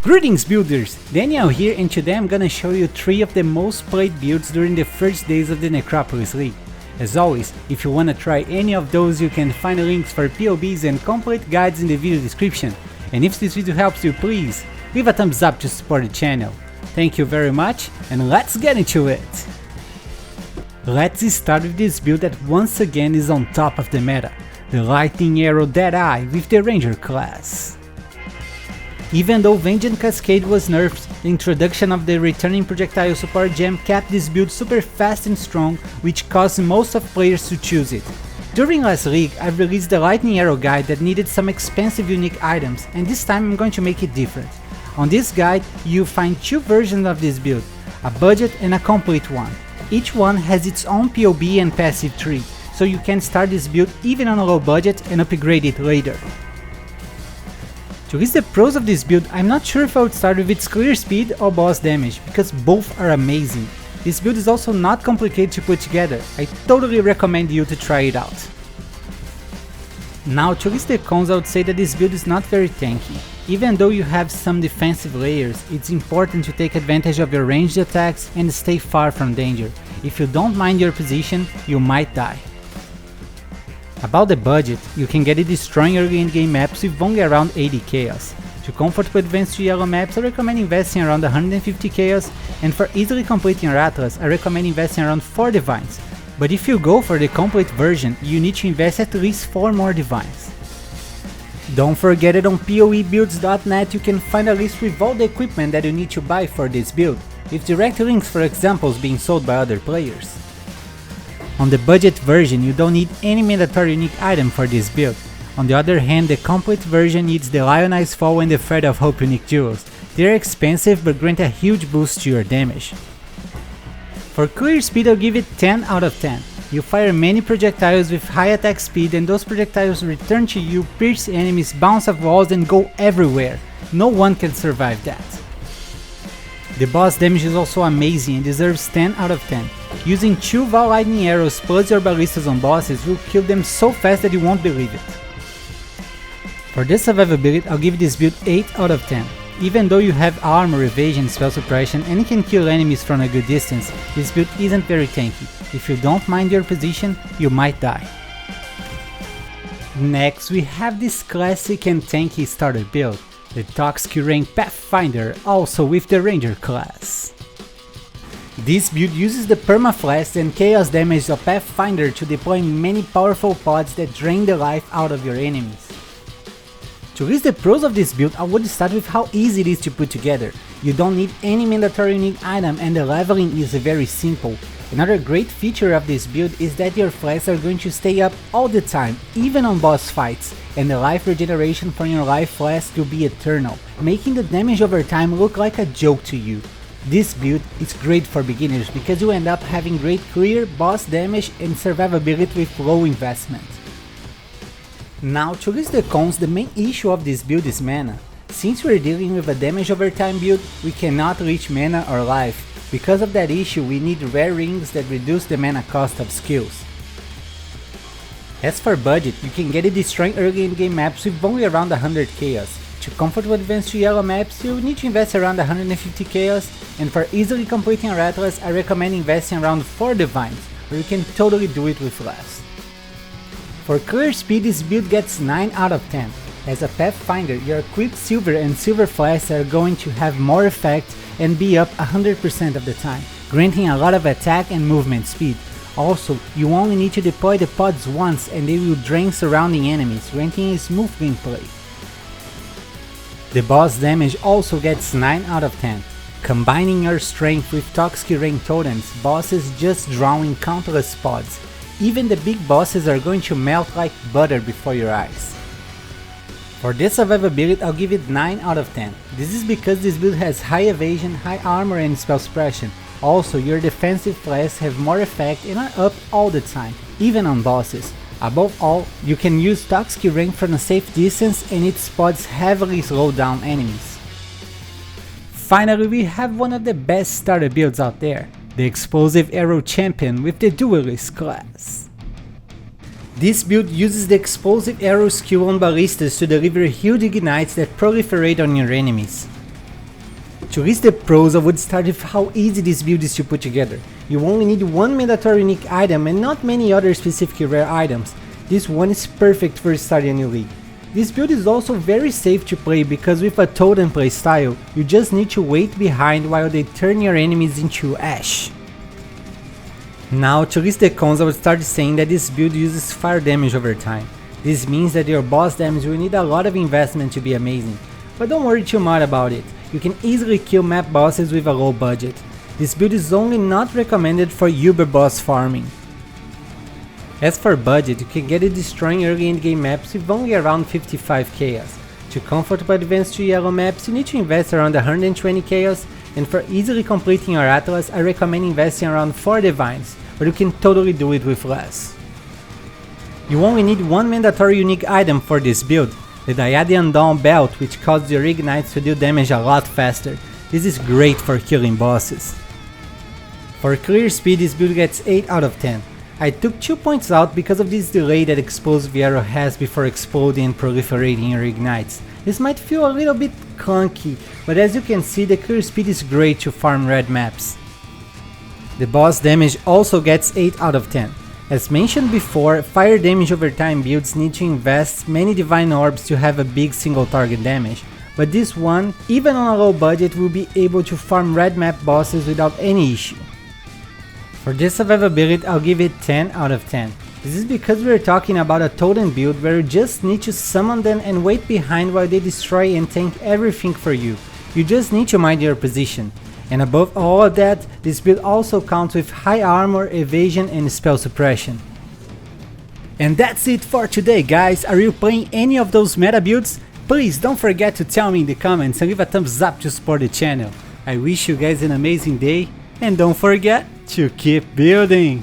Greetings builders, Daniel here, and today I'm gonna show you 3 of the most played builds during the first days of the Necropolis League. As always, if you wanna try any of those, you can find links for POBs and complete guides in the video description. And if this video helps you, please leave a thumbs up to support the channel. Thank you very much, and let's get into it! Let's start with this build that once again is on top of the meta, the Lightning Arrow Deadeye with the Ranger class. Even though Vengeance Cascade was nerfed, the introduction of the returning projectile support gem kept this build super fast and strong, which caused most of players to choose it. During last league, I released the Lightning Arrow guide that needed some expensive unique items, and this time I'm going to make it different. On this guide, you'll find 2 versions of this build, a budget and a complete one. Each one has its own PoB and passive tree, so you can start this build even on a low budget and upgrade it later. To list the pros of this build, I'm not sure if I would start with its clear speed or boss damage, because both are amazing. This build is also not complicated to put together, I totally recommend you to try it out. Now, to list the cons, I would say that this build is not very tanky. Even though you have some defensive layers, it's important to take advantage of your ranged attacks and stay far from danger. If you don't mind your position, you might die. About the budget, you can get it destroying early in-game maps with only around 80 chaos. To comfortable advanced to yellow maps, I recommend investing around 150 chaos, and for easily completing your atlas, I recommend investing around 4 divines. But if you go for the complete version, you need to invest at least 4 more divines. Don't forget that on PoEbuilds.net you can find a list with all the equipment that you need to buy for this build, with direct links for examples being sold by other players. On the budget version, you don't need any mandatory unique item for this build. On the other hand, the complete version needs the Lionized Fall and the Thread of Hope unique jewels. They are expensive but grant a huge boost to your damage. For clear speed, I'll give it 10 out of 10. You fire many projectiles with high attack speed, and those projectiles return to you, pierce enemies, bounce off walls and go everywhere. No one can survive that. The boss damage is also amazing and deserves 10 out of 10. Using 2 Val Lightning Arrows plus your ballistas on bosses will kill them so fast that you won't believe it. For the survivability, I'll give this build 8 out of 10. Even though you have armor, evasion, spell suppression, and you can kill enemies from a good distance, this build isn't very tanky. If you don't mind your position, you might die. Next, we have this classic and tanky starter build, the Toxic Rain Pathfinder, also with the Ranger class. This build uses the permafrost and chaos damage of Pathfinder to deploy many powerful pods that drain the life out of your enemies. To list the pros of this build, I would start with how easy it is to put together. You don't need any mandatory unique item and the leveling is very simple. Another great feature of this build is that your flasks are going to stay up all the time, even on boss fights, and the life regeneration from your life flask will be eternal, making the damage over time look like a joke to you. This build is great for beginners because you end up having great clear, boss damage and survivability with low investment. Now, to list the cons, the main issue of this build is mana. Since we're dealing with a damage over time build, we cannot reach mana or life. Because of that issue, we need rare rings that reduce the mana cost of skills. As for budget, you can get it destroying early in-game maps with only around 100 chaos. To comfortable advance to yellow maps, you need to invest around 150 chaos, and for easily completing your atlas, I recommend investing around 4 divines, where you can totally do it with less. For clear speed, this build gets 9 out of 10. As a Pathfinder, your Quicksilver and Silver flasks are going to have more effect and be up 100% of the time, granting a lot of attack and movement speed. Also, you only need to deploy the pods once and they will drain surrounding enemies, granting a smooth gameplay. The boss damage also gets 9 out of 10. Combining your strength with Toxic Rain totems, bosses just drawing countless pods. Even the big bosses are going to melt like butter before your eyes. For this survivability, I'll give it 9 out of 10. This is because this build has high evasion, high armor and spell suppression. Also, your defensive flasks have more effect and are up all the time, even on bosses. Above all, you can use Toxic Rain from a safe distance and its pods heavily slow down enemies. Finally, we have one of the best starter builds out there, the Explosive Arrow Champion with the Duelist class. This build uses the Explosive Arrow skill on ballistas to deliver huge ignites that proliferate on your enemies. To list the pros, I would start with how easy this build is to put together. You only need one mandatory unique item and not many other specifically rare items. This one is perfect for starting a new league. This build is also very safe to play because with a totem playstyle, you just need to wait behind while they turn your enemies into ash. Now to list the cons, I would start saying that this build uses fire damage over time. This means that your boss damage will need a lot of investment to be amazing. But don't worry too much about it, you can easily kill map bosses with a low budget. This build is only not recommended for uber boss farming. As for budget, you can get it destroying early endgame maps with only around 55 chaos. To comfortably advance to yellow maps, you need to invest around 120 chaos, and for easily completing your atlas, I recommend investing around 4 divines, but you can totally do it with less. You only need one mandatory unique item for this build, the Diadian Dawn belt, which causes your ignites to deal damage a lot faster. This is great for killing bosses. For clear speed, this build gets 8 out of 10. I took 2 points out because of this delay that explosive arrow has before exploding and proliferating your ignites. This might feel a little bit clunky, but as you can see, the clear speed is great to farm red maps. The boss damage also gets 8 out of 10. As mentioned before, fire damage over time builds need to invest many divine orbs to have a big single target damage, but this one, even on a low budget, will be able to farm red map bosses without any issue. For this survivability, I'll give it 10 out of 10. This is because we're talking about a totem build where you just need to summon them and wait behind while they destroy and tank everything for you. You just need to mind your position. And above all of that, this build also counts with high armor, evasion and spell suppression. And that's it for today, guys. Are you playing any of those meta builds? Please don't forget to tell me in the comments and leave a thumbs up to support the channel. I wish you guys an amazing day and don't forget to keep building!